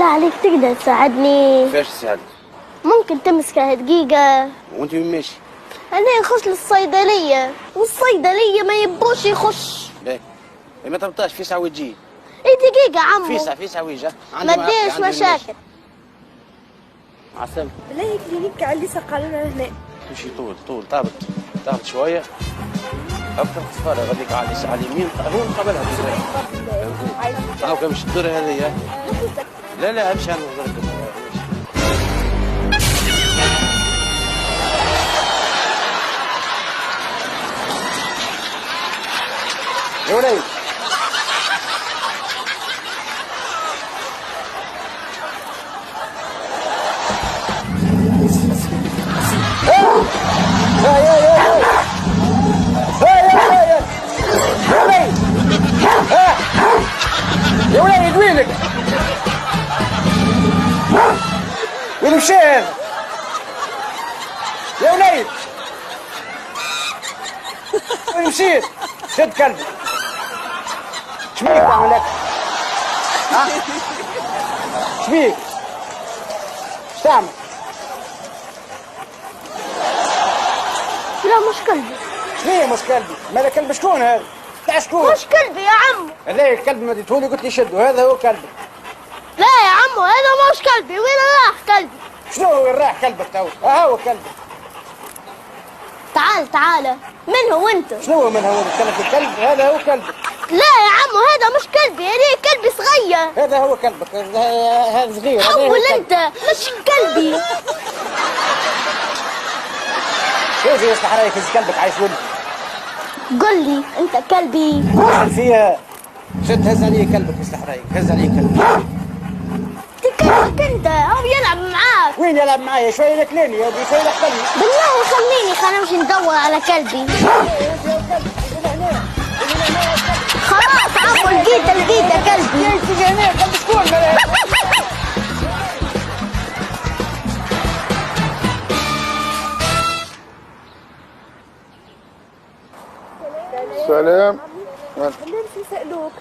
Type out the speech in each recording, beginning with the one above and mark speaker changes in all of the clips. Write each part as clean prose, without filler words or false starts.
Speaker 1: عليك تقدر تساعدني؟
Speaker 2: كيفاش تساعدني؟
Speaker 1: ممكن تمسكها دقيقة؟
Speaker 2: وانت وين ماشي؟
Speaker 1: أنا نخش للصيدلية والصيدلية ما يبوش يخش.
Speaker 2: باهي ما تبطاش في ساعة وتجي.
Speaker 1: اي دقيقة عمو.
Speaker 2: في ساعة ويجي.
Speaker 1: ما ديرش مشاكل.
Speaker 2: عسلامة.
Speaker 3: بالله كلينيك على اللي سقالنا هنا.
Speaker 2: تمشي طول تهبط شوية. هبط تتفرج غاديك على اليمين هو قبلها بالزرع. هاو كمش الدور هذه. لا امشي انا نهضرك. يا وليد يا وليد وينك؟ وين مشى هذا؟ يا وليد وين مشيت؟ شد كلبي. شبيك تعمل لك؟ ها؟ شبيك؟ ايش تعمل؟
Speaker 1: لا مش كلبي.
Speaker 2: ليه مش كلبي؟ ماذا كلب شكون هذا؟ تاع شكون؟
Speaker 1: مش كلبي يا عمو.
Speaker 2: لا الكلب ما اديتهولي قلت لي شده هذا هو كلبي.
Speaker 1: لا يا عمو هذا مش كلبي. وين راح كلبي؟
Speaker 2: شنو وين راح كلبك تو؟ ها هو كلبك.
Speaker 1: تعال من هو انت؟
Speaker 2: شنو من هو الكلب هذا هو كلبك.
Speaker 1: لا يا عمو هذا مش كلبي. هذا كلبي صغير.
Speaker 2: هذا هو كلبك هذا صغير.
Speaker 1: حول انت مش كلبي.
Speaker 2: كيف يصلح رايك اذا كلبك عايش ولد؟
Speaker 1: قل لي انت كلبي.
Speaker 2: فيها شد هز عليه كلبك يصلح رايك هز عليه كلبك.
Speaker 1: كلبك انت هو يلعب معاك.
Speaker 2: وين يلعب معايا؟ شويه ياكلني شويه ياكلني.
Speaker 1: بالله خلينا نمشي ندور على كلبي. خلاص عمو لقيته كلبي.
Speaker 2: تيجي هنا كلب شكون؟
Speaker 4: سلام.
Speaker 3: الناس يسألوك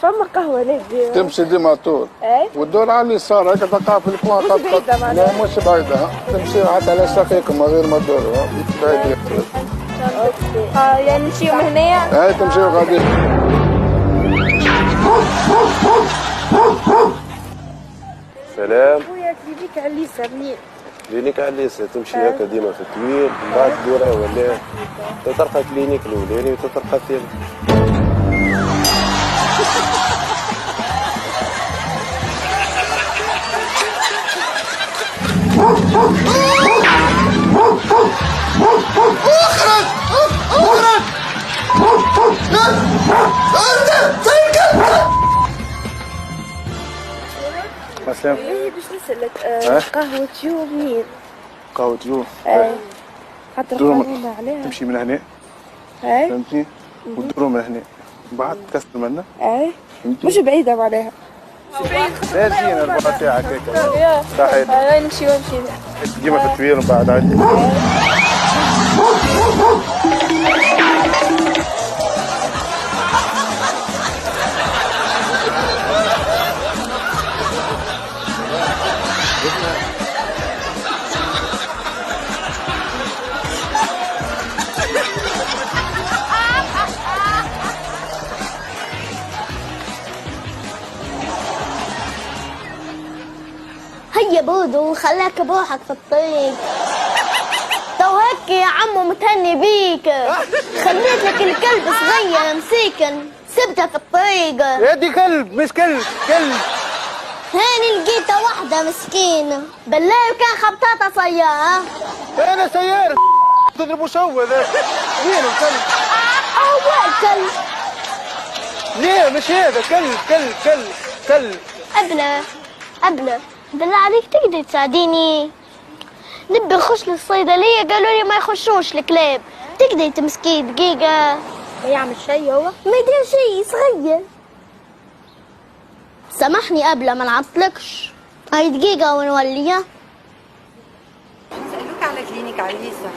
Speaker 3: فما قهوة نبي
Speaker 4: تمشي ديما طول.
Speaker 3: اي
Speaker 4: والدور على اليسار هكا تلقاها في الكوان.
Speaker 3: مش بعيدة معناها.
Speaker 4: لا مش بعيدة. تمشي حتى على ساقيكم من غير ما تدور. بعيد.
Speaker 3: اوكي. يعني نمشيو من هنايا؟
Speaker 4: هاي تمشيو غادي.
Speaker 5: سلام.
Speaker 3: خويا كلينيك على اليسار منين؟
Speaker 5: كلينيك على اليسار تمشي هكا ديما في الطويل من بعد تدورها ولا تلقى كلينيك الاولاني وتلقى الثاني.
Speaker 4: مسلم.
Speaker 3: ايه باش نسألك قهوة يو منين؟
Speaker 4: قهوة يو.
Speaker 3: اي خاطر
Speaker 4: دور
Speaker 3: قالولنا عليها.
Speaker 4: تمشي من هنا.
Speaker 3: اي
Speaker 4: فهمتني؟ وتدوروا من هنا. بعد تكسر منا.
Speaker 3: اي مش بعيدة معناها.
Speaker 4: لا تجينا البقى تاعك هيك. صحيح.
Speaker 3: اي نمشي
Speaker 4: ديما في الطويل ومن بعد عادي.
Speaker 1: هيا بودو خلاك بروحك في الطريق. تو هيك يا عمو متهني بيك. خليت لك الكلب صغير مسيكن سبته في الطريق.
Speaker 2: هادي كلب مش كلب.
Speaker 1: هاني لقيته واحدة مسكينة. بالله كان خبطاتها سيارة.
Speaker 2: انا سيارة تضربوا سوا ذاك. وين الكلب؟
Speaker 1: هو الكلب.
Speaker 2: ليه مش هذا كلب.
Speaker 1: أبلة بالله عليك تقدر تساعديني؟ نبي نخش للصيدلية قالوا لي ما يخشوش الكلاب. تقدر تمسكيه دقيقة؟
Speaker 3: ما يعمل شيء هو؟
Speaker 1: ما يدير شيء صغير. سامحني أبلة ما نعطلكش. هاي دقيقة ونوليها.
Speaker 3: نسألوك على كلينيك على اليسار.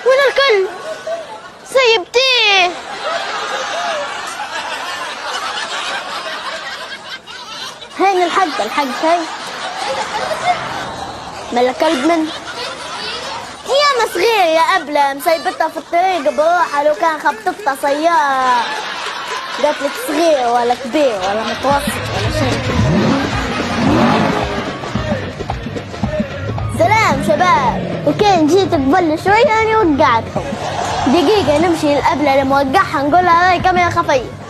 Speaker 1: وين الكلب؟ سيبتيه. هين الحق هاي ملا كلب من يا صغير يا أبلة مسيبتها في الطريق بروحها لو كان خبطتها سيارة. قالت لك صغير ولا كبير ولا متوسط ولا شيء. سلام شباب، وكان جيت قبل شوي يعني وقعتكم دقيقة نمشي الأبلة اللي موقعها نقولها هاي كاميرا خفية.